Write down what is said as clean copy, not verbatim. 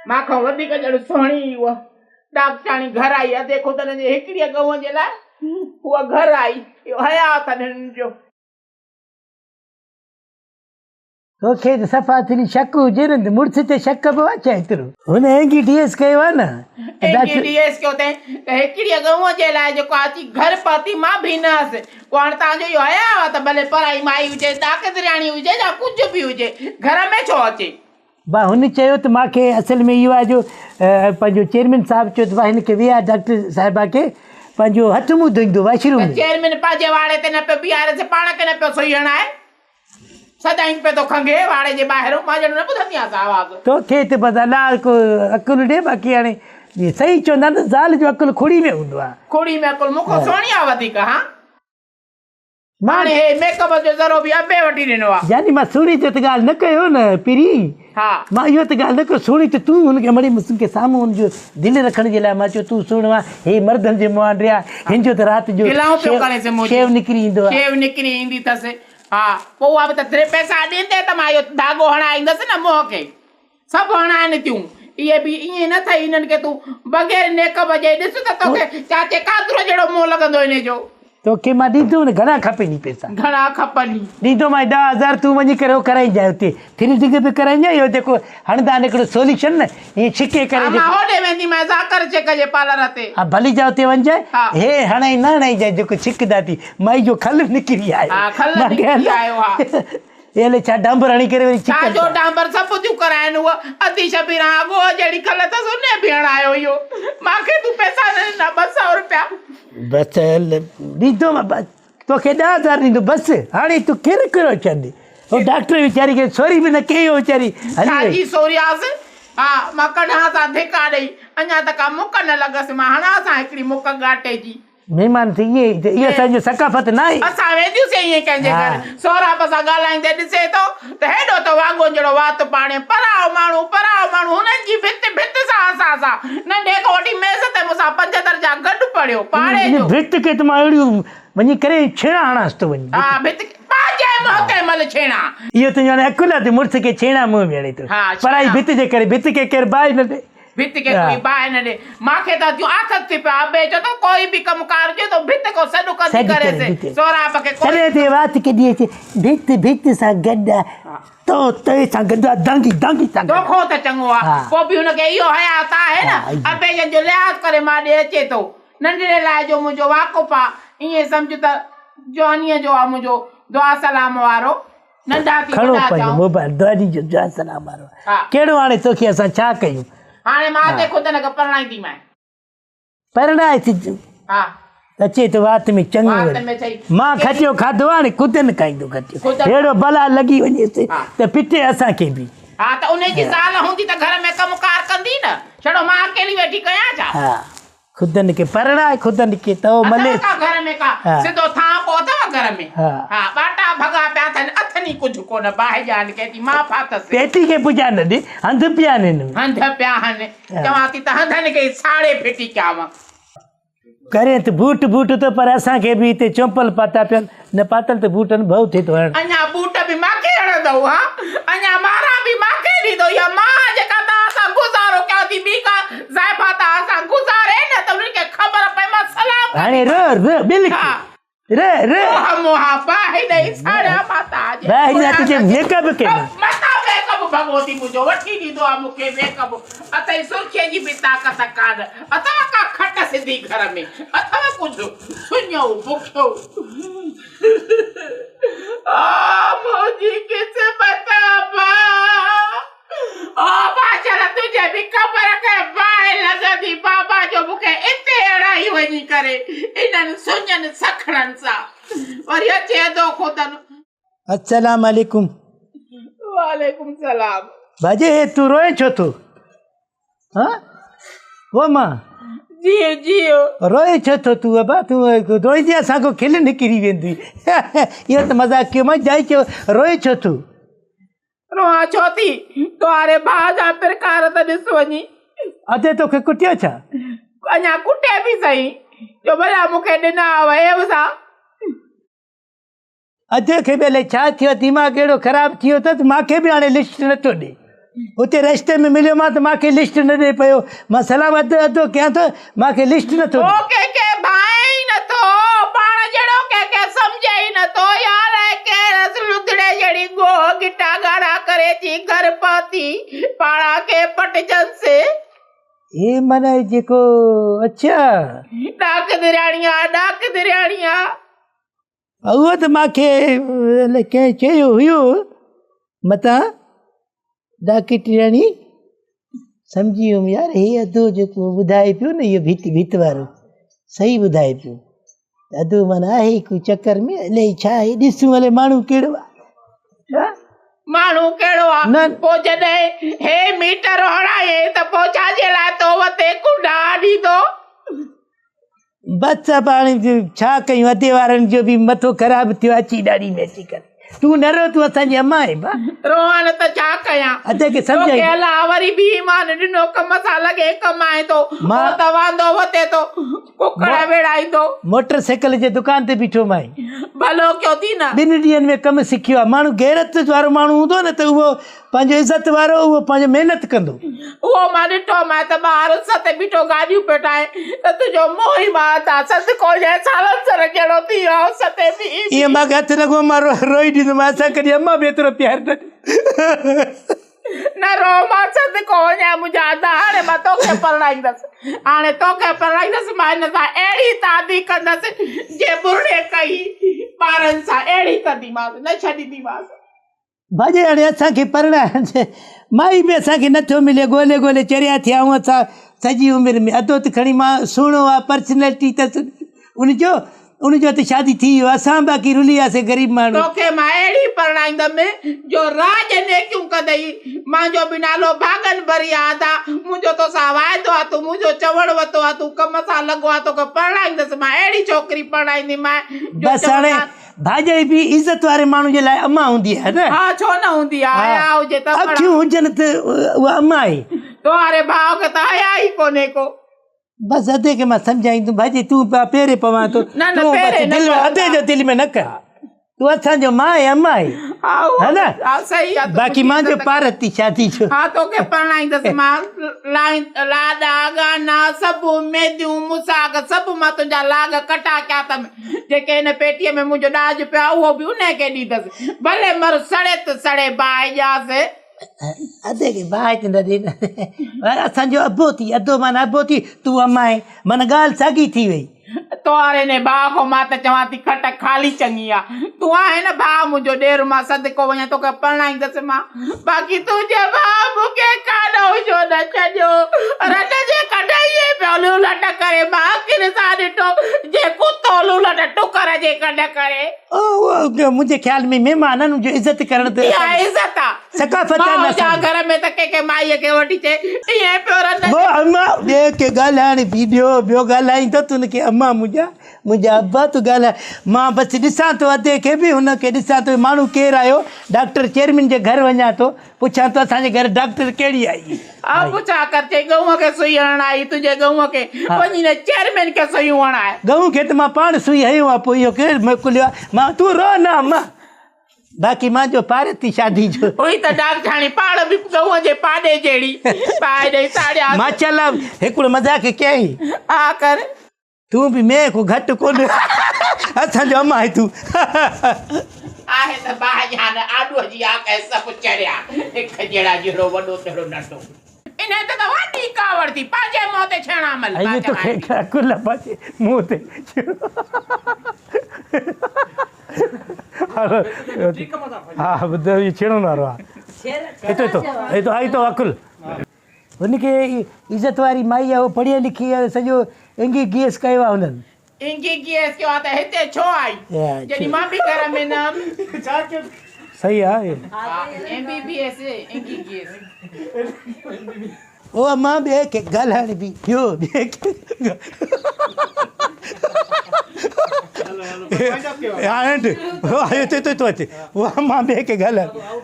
माखो वधीक ॼण सुहिणी उहा डाक्टराणी घर आई आहे देखो त हिनजे हिकिड़ीअ गऊं जे लाइ उहा घर आई इहो हया अथनि हिननि जो तोखे त सफ़ा थी शक हुजे न मुड़ुस ते शक बि अचे एतिरो हुन एंगीडीएस कयो आहे न एंगीडीएस कयो अथई त हिकिड़ीअ गऊं जे लाइ जेको अची घर पहुती मां बि न हुअसि पोइ हाणे तव्हांजो इहो हया आहे त भले पराई माई हुजे डाकतरियाणी हुजे या कुझु बि हुजे घर में छो अचे बा हुन चयो त मूंखे असल में इहो आहे जो पंहिंजो चेयरमैन साहिबु चयो त भाई हिनखे विया डॉक्टर साहिबा खे पंहिंजो हथु मुंहुं धोईंदो वॉशरूम में चेयरमैन पंहिंजे वाड़े ते न पियो बीहारे पाण खे न पियो सुई हणाए सदाईं पे तो खंगे वाड़े जे ॿाहिरों मां ॼण न ॿुधंदी आहियां आवाज़ तोखे त बसि अलाह को अकुलु ॾे बाक़ी हाणे सही चवंदा न ज़ाल जो अकुलु खोड़ी में हूंदो आहे खोड़ी में अकुलु मूंखां सुहिणी आहे वधीक हा हाणे हे मेकअप जो ज़रो बि अबे वठी ॾिनो आहे यानी मां सुहिणी त ॻाल्हि न कयो न पहिरीं हा मां इहो त ॻाल्हि न कयो सुहिणी त तूं हुनखे मड़ी मुंहिंजे साम्हूं हुनजो दिलि रखण जे लाइ मां चयो तूं सुहिणो आहे हे मर्दनि जे मुआंडे आहे हिन जो त राति जो शेव निकिरी ईंदो आहे शेव निकिरी ईंदी अथसि हा पोइ उहा बि त 3 पैसा ॾींदे त मां इहो धाॻो हणाईंदसि न मुंहं खे सभु हणाइनि थियूं इहे बि ईअं न अथई हिननि खे तूं बग़ैर मेकअप जे ॾिस त तोखे चाचे कातिरो जहिड़ो मुंहुं लॻंदो हिन जो तोखे मां ॾींदो न घणा खपनि पैसा घणा खपनि ॾींदो मां 10,000 तूं वञी करे उहो कराइजांइ हुते थ्रेडिंग बि कराइजांइ इहो जेको हणंदा आहिनि हिकिड़ो सोल्यूशन न ईअं छिके करे मां होॾे वेंदीमांइ ज़ाकर छिक जे पार्लर ते हा भली जा हुते वञजांइ हे हणाई न हणाइजांइ जेको छिकदा थी माई जो खल निकिरी आयो एले छा डांबर हणी करे वरी छिक जो डांबर सभु थियूं कराइनि उहा अधी शबीर अॻो जहिड़ी खल अथसि उन बि हणायो इहो मूंखे तूं पैसा न ॾिना 200 रुपया बसि ॾींदो मां तोखे 10,000 ॾींदो बसि हाणे तूं कहिड़ो कहिड़ो चवंदी उहो डॉक्टर वीचारी खे सोरी बि न कई वीचारी छाजी सोरी आसि हा मां कढां सां धिका ॾेई अञा त का मुक न लॻसि मां हणां सां हिकिड़ी मुक घाटे जी महिमान थी इहो असांजो सकाफ़त न आहे असां वेंदियूंसीं ईअं कंहिंजे घर सौराब सां ॻाल्हाईंदे ॾिसे थो त हेॾो त वाॻो जहिड़ो वात पाणे पराओ माण्हू हुननि जी भित सां असां सां नंढे खां वठी मेज़ ते मूंसां 5 दर्जा गॾु पढ़ियो पाणे जो भित खे त मां अहिड़ियूं वञी करे छेड़ा हणांसि थो वञी हा भित पंहिंजे मुंहं ते मल छेड़ा इहो तुंहिंजो हाणे अकुलु आहे मुड़ुस खे छेड़ा मुंहुं में हणे थो पराई भित जे करे भित खे केरु बाहि न ॾे भित के कोई बाहि न ॾे मूंखे त जो आदत थी पियो अबे चओ त कोई बि कमु कार जो त भित को सॾु कंदी करे सौराब खे करे ते वात केॾी अचे भित सां गॾु तो ते सां गॾु दांगी सां दोखो त चङो आहे पोइ बि हुनखे इहो हयात आहे न अबे जो लिहाज़ करे मां ॾे अचे थो नंढड़े लाइ जो मुंहिंजो वाक़ुफ़ आहे ईअं सम्झ त जवानीअ जो आहे मुंहिंजो दुआ सलाम वारो नंढा थी खणो पंहिंजो मोबाइल दुआनी जो दुआ सलाम वारो कहिड़ो हाणे तोखे असां छा कयूं हाणे मां ते ख़ुदि न परणाईंदी परणाए थी हा अचे त वात में चङो मां खटियो खाधो हाणे ख़ुदि न खाईंदो खटियो अहिड़ो भला लॻी वञेसि त पिटे असांखे बि हा त उनजी ज़ाल हूंदी त घर में कमुकार कंदी न छड़ो मां अकेली वेठी कयां छा हा ख़ुदि खे परणाए ख़ुदि खे तो मले घर में का सिधो थां को अथव घर में हा बाटा भगा पिया अथनि अथनी कुझु कोन बाहि ॼाण केती मां फाथसि पेटी खे पुॼा न ॾे हंधि पिया आहिनि हंध पिया आहिनि चवां थी त हंधनि खे साड़े फिटी कयांव करे त बूट त पर असांखे बि हिते चंपल पाता पिया न पातल त बूटनि भउ थिए थो हण अञा बूट बि मूंखे हणंदव हा अञा मारा बि मूंखे ॾींदो या मां जेका तव्हां सां गुज़ारो कयां थी ॿी का ज़ाइफा तव्हां सां गुज़ारे न त उनखे ख़बर पए मां सलाम हाणे बिल मोहा बाहि ॾेई साड़िया पाता तुंहिंजे मेकअप खे भगवती मुंहिंजो वठी ॾींदो आहे मूंखे मेकअप अथई सुर्खीअ जी बि ताक़त कान अथव का खट सिधी घर में अथव कुझु सुञो बुखियो मुंहिंजी क़िस्मत बाचल तुंहिंजे बि ख़बर के बाहि लॻंदी बाबा जो मूंखे इते अड़ाई वञी करे इन्हनि सुञनि सखड़नि सां वरी अचे थो ख़ुदि अस्सलाम वालेकुम वालेकुम सलाम बाजे तू रोए छो तू हाँ वो मां जियो रोए छो तू अबा तू रोई जे असांखो खिल निकिरी वेंदी इहो त मज़ाक कयो मां जाई छो रोए छो तू रोआ छो थी तोरे भाउ जा प्रकार त ॾिस वञी अधे तोखे कुटियो छा अञा कुटे बि सही जो भला मूंखे ॾिना वयव सां अधे खे भले छा थियो दिमाग़ अहिड़ो ख़राबु थियो त मूंखे बि हाणे लिस्ट नथो ॾे उते रस्ते में मिलियो मां त मूंखे लिस्ट न ॾे पियो मां सलाम अधु अधु कयां थो मूंखे लिस्ट नथो ॾे। ओके के भाई न तो पाण जड़ो के समझे ही न तो यार के रसलुदड़े जड़ी गो गिटा गाड़ा करे थी घर पाती पाणा के पटजन से ए माना जेको अच्छा डाक दिराणिया उहो त मूंखे कंहिं चयो हुयो मतां डाकिटियाणी सम्झी वियुमि यार हे अधो जेको ॿुधाए पियो न इहो भित वारो सही ॿुधाए पियो अधो माना आहे कोई चकर में अलाए छा आहे ॾिसूं हले माण्हू कहिड़ो आहे माण्हू कहिड़ो आहे न पोइ जॾहिं हे मीटर हणाए त पोइ छाजे लाइ तो वते कुंडा ॾींदो बस पाणी छा कयूं अधे वारनि जो बि मथो ख़राबु थियो अची ॾाढी में अची करे तूं न रो तूं असांजी अम्मा आहे भा रोहन त छा कयां अधे खे सम्झाई अला वरी बि ईमान ॾिनो कम सां लॻे कमाए थो मां त वांदो वते थो कुकड़ वेड़ाईंदो मोटर साइकिल जे दुकान ते बीठो मां भलो कयो थी न 2 ॾींहंनि में कमु सिखियो आहे माण्हू गैरत वारो माण्हू हूंदो न त उहो पंहिंजो इज़त वारो उहो पंहिंजो महिनत कंदो उहो मां ॾिठो मां त ॿार उस ते बीठो गाॾियूं पियो ठाहे त तुंहिंजो मोह ई मां था सदिको जे सालसर कहिड़ो थी वियो उस ते बि ईअं मां हथु लॻो मां रोई ॾींदोमांसि असां कॾहिं अम्मा बि एतिरो प्यारु न रो मां सदिको वञा मुंहिंजा अदा हाणे मां तोखे परणाईंदसि मां हिन सां अहिड़ी तादी कंदसि जे बुरे कई ॿारनि सां अहिड़ी कंदीमांसि न छॾींदीमांसि भाॼी हाणे असांखे परणाए माई बि असांखे नथो मिले ॻोल्हे ॻोल्हे चरिया थिया ऐं असां सॼी उमिरि में अधो त खणी मां सुहिणो आहे पर्सनैलिटी त उनजो त शादी थी वियो असां बाक़ी रुली वियासीं ग़रीब माण्हू तोखे मां अहिड़ी परणाईंदमि जो राज नेकियूं कंदई मुंहिंजो बि नालो भागन भरी आदा मुंहिंजो तोसां वाइदो आहे तूं मुंहिंजो चवण वतो आहे तूं कम सां लॻो आहे तोखे परणाईंदसि मां अहिड़ी छोकिरी परणाईंदीमांइ बसि हाणे भाॼी बि इज़त वारे माण्हू जे लाइ अम्मा हूंदी आहे न हा छो न हूंदी आहे हया हुजे त अखियूं हुजनि त उहा अम्मा आहे तोहारे भाउ खे त हया ई कोन्हे को बसि अधे खे मां सम्झाईंदुमि भाॼी तूं पेरे पवां थो अधे जो दिलि में न कर तूं असांजो मां आहे अम्मा आहे है न बाक़ी मुंहिंजो पारत थी शादी जो हा तोखे परणाईंदसि मां लाॾा गाना सभु मेदियूं मुसाग सभु मां तुंहिंजा लाग कटा कया अथमि जेके हिन पेटीअ में मुंहिंजो ॾाज पियो आहे उहो बि उनखे ॾींदसि भले मर सड़े त सड़े बाहि ॼासि अधे खे बाहि त न ॾे असांजो अबो थी अधो माना अबो थी तूं अम्मा आहे माना ॻाल्हि साॻी थी वई तोहारे ने भाउ खां मां त चवां थी खट खाली चङी आहे तूं आहे न भाउ मुंहिंजो ॾेर मां सदिको वञा तोखे परणाईंदसि मां बाक़ी तुंहिंजे भाउ मूंखे कान हुजो न छॾियो रन जे कढाईअ पियो लूलट करे मां अखियुनि सां ॾिठो जे कुतो लूलट टुकर जे कढ करे मुंहिंजे ख़्याल में महिमाननि जो इज़त करण त इज़त आहे सकाफ़त घर में त कंहिंखे माईअ खे वठी चे ईअं पियो रन अम्मा ॿिए खे ॻाल्हाइण बि ॿियो ॻाल्हाईंदो तूं हुनखे अम्मा मुंहिंजा अब्बा तूं ॻाल्हाए मां बसि ॾिसां थो अधे खे बि हुनखे ॾिसां थो माण्हू केरु आयो डॉक्टर चेयरमैन जे घर वञा थो पुछां थो असांजे घर डॉक्टर कहिड़ी आई हा पुछा कर चई गऊं खे सुई हणण आई तुंहिंजे गऊं खे वञी न चेयरमैन खे सुइयूं हणाए गऊं खे त मां पाण सुई हयो आहे पोइ इहो केरु मोकिलियो आहे मां तूं रो न अम्मा बाक़ी मुंहिंजो पार थी शादी जो उही त डाक्टराणी पाण बि गऊं जे पाॾे जहिड़ी पाए ॾेई साड़िया मां चल हिकिड़ो मज़ाक कयईं हा कर तूं बि मैं को घटि कोन असांजो अम्मा आहे तूं आहे त भाॼान आॾूअ जी आके सभु चढ़िया हिकु जहिड़ा जहिड़ो वॾो तहिड़ो नंढो इन त वॾी कावड़ थी पंहिंजे मुंहं ते छेणा मल कुल पंहिंजे मुंहं ते हा ॿुधायो इहो छेड़ण वारो आहे हितो आई थो अकुल हुनखे इज़त वारी माई आहे उहो पढ़ियल लिखी आहे सॼो इंगी गैस कयो आहे हुननि इंगी गैस कयो आहे त हिते छो आई जॾहिं मां बि घर में न सही आहे MBBS इंगी गैस ओ मां ॿिए खे ॻाल्हाइण बि ॿियो ॿिए खे हाणे मां ॿिए खे ॻाल्हाइण